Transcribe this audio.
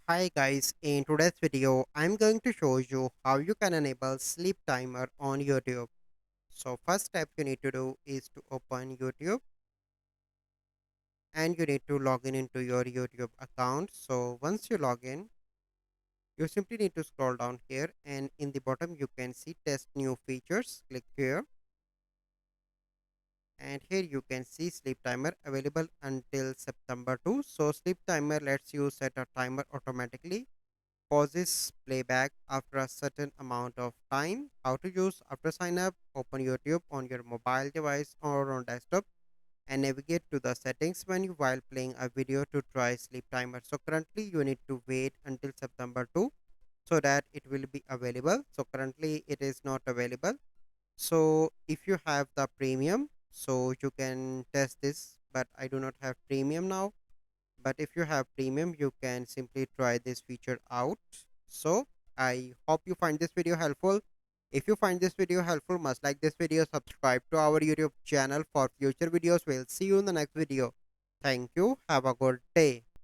Hi guys, in today's video, I'm going to show you how you can enable sleep timer on YouTube. So first step you need to do is to open YouTube and you need to log in into your YouTube account. So once you log in, you simply need to scroll down here and in the bottom you can see test new features. Click here and here you can see sleep timer available until September 2. So sleep timer lets you set a timer automatically pauses playback after a certain amount of time. How to use after sign up, open YouTube on your mobile device or on desktop and navigate to the settings menu while playing a video to try sleep timer. So currently you need to wait until September 2 so that it will be available. So currently it is not available. So if you have the premium, so you can test this, but I do not have premium now. But if you have premium, you can simply try this feature out. So I hope you find this video helpful. If you find this video helpful, must like this video, subscribe to our YouTube channel for future videos. We'll see you in the next video. Thank you. Have a good day.